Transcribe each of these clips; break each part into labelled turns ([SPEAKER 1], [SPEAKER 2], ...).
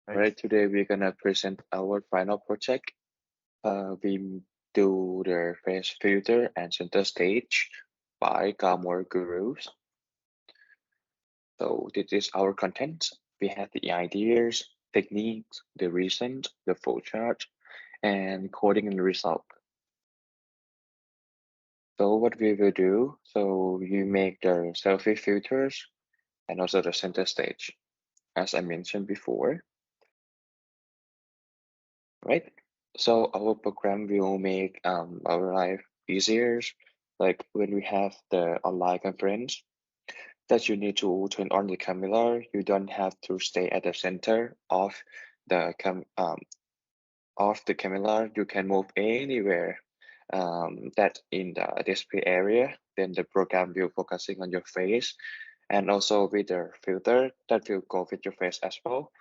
[SPEAKER 1] Alright, today we're gonna present our final project. We do the face filter and center stage by Glamour Gurus. So this is our content. We have the ideas, techniques, the reason, the flowchart, and coding and result. So what we will do, so you make the selfie filters and also the center stage, as I mentioned before, right? So our program will make our life easier. Like when we have the online conference, that you need to turn on the camera. You don't have to stay at the center the cam of the camera. You can move anywhere that in the display area. Then the program will focusing on your face, and also with the filter that will go with your face as well.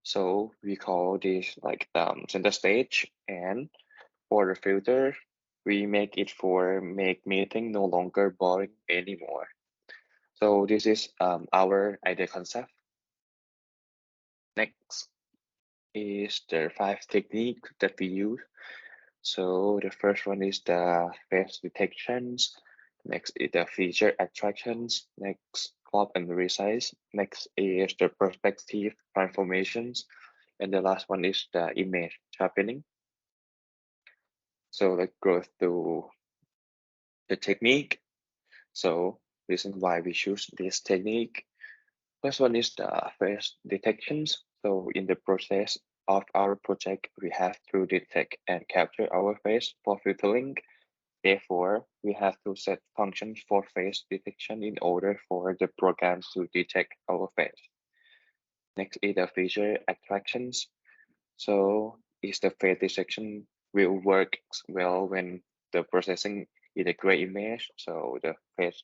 [SPEAKER 1] So we call this like center stage, and for the filter, we make it for make meeting no longer boring anymore. So this is our idea concept. Next is the 5 technique that we use. So the first one is the face detections. Next is the feature attractions. Next, crop and resize. Next is the perspective transformations. And the last one is the image sharpening. So let's go through the technique. So reason why we choose this technique. First one is the face detections. So in the process of our project, we have to detect and capture our face for filtering. Therefore, we have to set functions for face detection in order for the program to detect our face. Next is the feature attractions. So is the face detection will work well when the processing is a gray image. So the face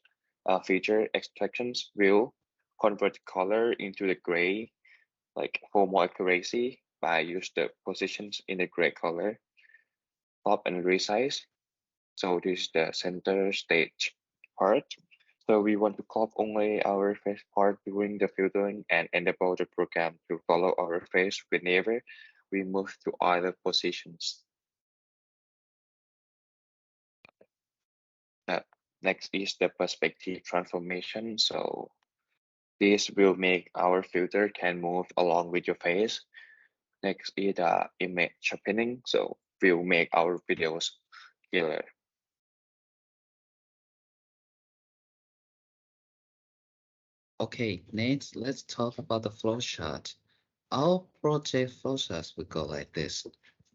[SPEAKER 1] feature extractions will convert color into the gray, like for more accuracy by use the positions in the gray color, crop and resize. So this is the center stage part. So we want to crop only our face part during the filtering and enable the program to follow our face whenever we move to other positions. Uh, Next is the perspective transformation. So this will make our filter can move along with your face. Next is the image sharpening. So we'll make our videos clearer.
[SPEAKER 2] Okay, next let's talk about the flowchart. Our project flowcharts will go like this.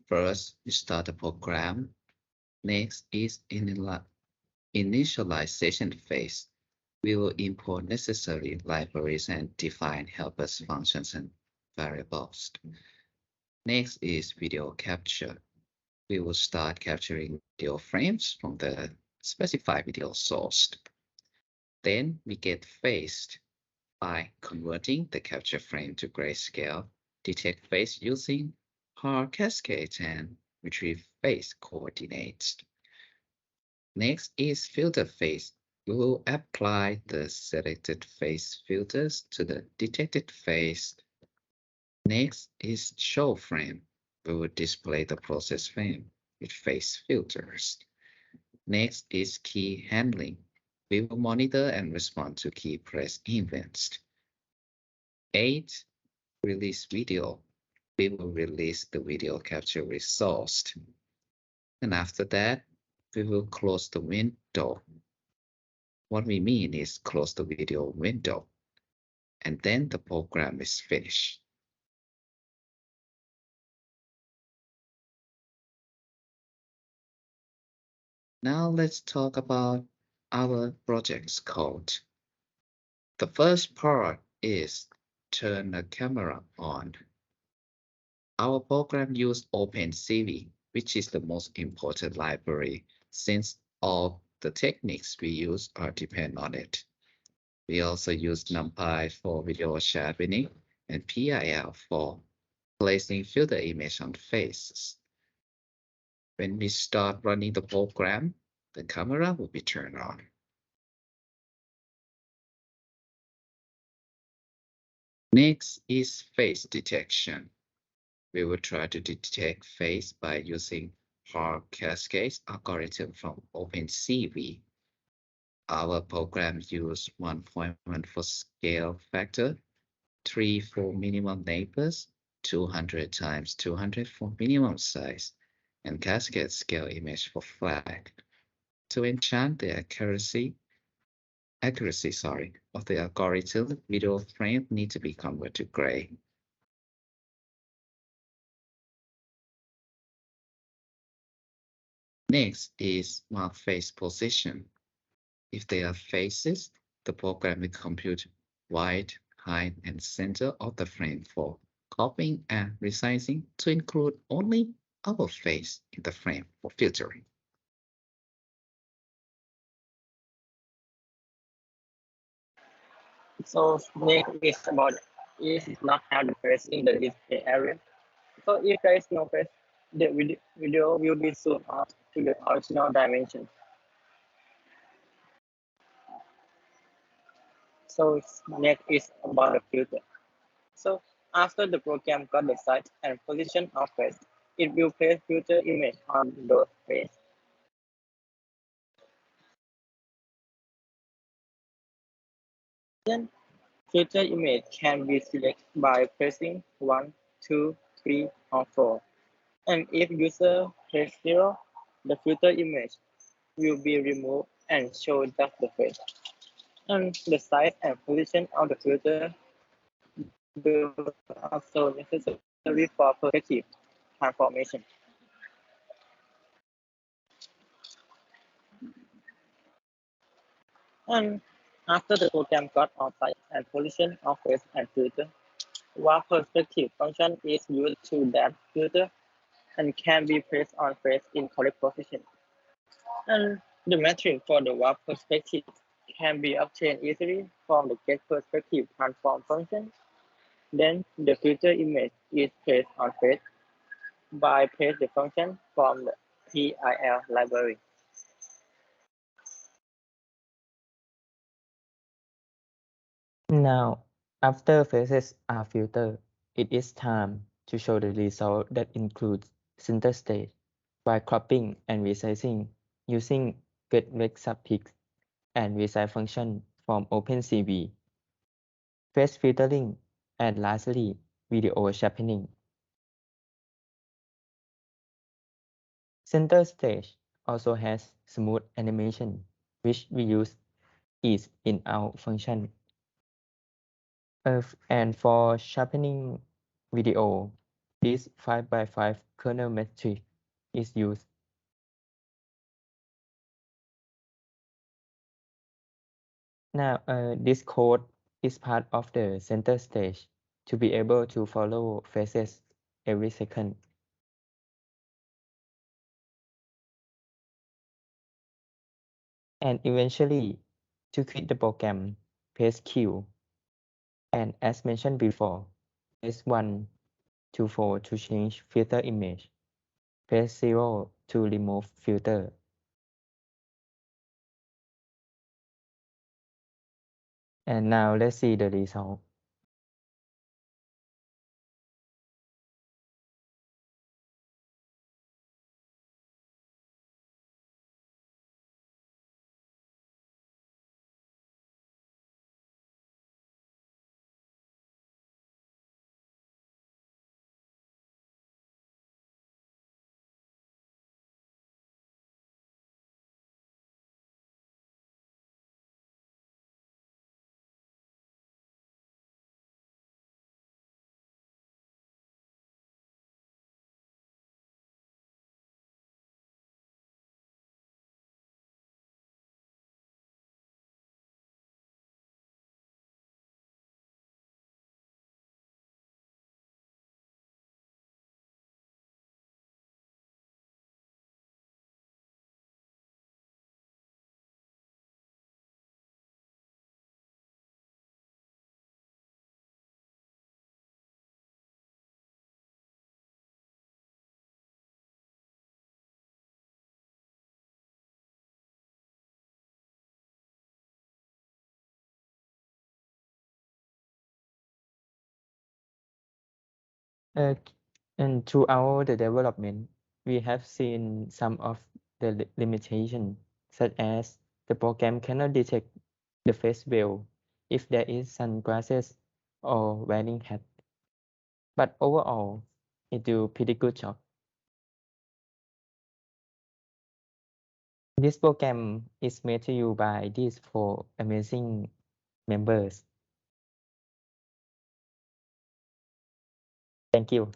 [SPEAKER 2] First, we start the program. Next is initialization phase. We will import necessary libraries and define helpers functions and variables. Next is video capture. We will start capturing video frames from the specified video source. Then we get phased by converting the capture frame to grayscale, detect phase using hard cascades, and retrieve phase coordinates. Next is filter phase. We will apply the selected phase filters to the detected phase. Next is show frame. We will display the process frame with phase filters. Next is key handling. We will monitor and respond to key press events. 8. Release video. We will release the video capture resource. And after that, we will close the window. What we mean is close the video window. And then the program is finished. Now let's talk about our project's code. The first part is turn the camera on. Our program used OpenCV, which is the most important library since all the techniques we use are depend on it. We also use NumPy for video sharpening and PIL for placing filter image on faces. When we start running the program, the camera will be turned on. Next is face detection. We will try to detect phase by using Hall cascade algorithm from OpenCV. Our program used 1.1 for scale factor, 3 for minimum neighbors, 200 times 200 for minimum size, and cascade scale image for flag. To enchant the accuracy of the algorithm, video frame need to be converted to gray. Next is mark phase position. If they are phases, the program will compute width, height, and center of the frame for cropping and resizing to include only our face in the frame for filtering.
[SPEAKER 3] So next is about if not have the face in the display area. So if there is no face, the video will be zoomed out to the original dimension. So next is about the filter. So after the program got the size and position of face, it will place filter image on those face. Then filter image can be selected by pressing 1, 2, 3, or 4. And if user press 0, the filter image will be removed and show just the face. And the size and position of the filter will also necessary for perspective transformation. And after the program got on size and position of face and filter, warp perspective function is used to that filter and can be placed on face in correct position. And the metric for the warp perspective can be obtained easily from the get perspective transform function. Then the filter image is placed on face by paste the function from the PIL library.
[SPEAKER 4] Now, after faces are filtered, it is time to show the result that includes center stage by cropping and resizing using getVecSubPix and resize function from OpenCV, face filtering, and lastly, video sharpening. Center stage also has smooth animation, which we use is in out function. And for sharpening video, this 5x5 kernel metric is used. Now, this code is part of the center stage to be able to follow phases every second. And eventually, to quit the program, press Q. And as mentioned before, press 1 to 4 to change filter image. Press 0 to remove filter. And now let's see the result. And throughout the development, we have seen some of the limitations, such as the program cannot detect the face well if there is sunglasses or wearing hat. But overall, it do pretty good job. This program is made to you by these 4 amazing members. Thank you.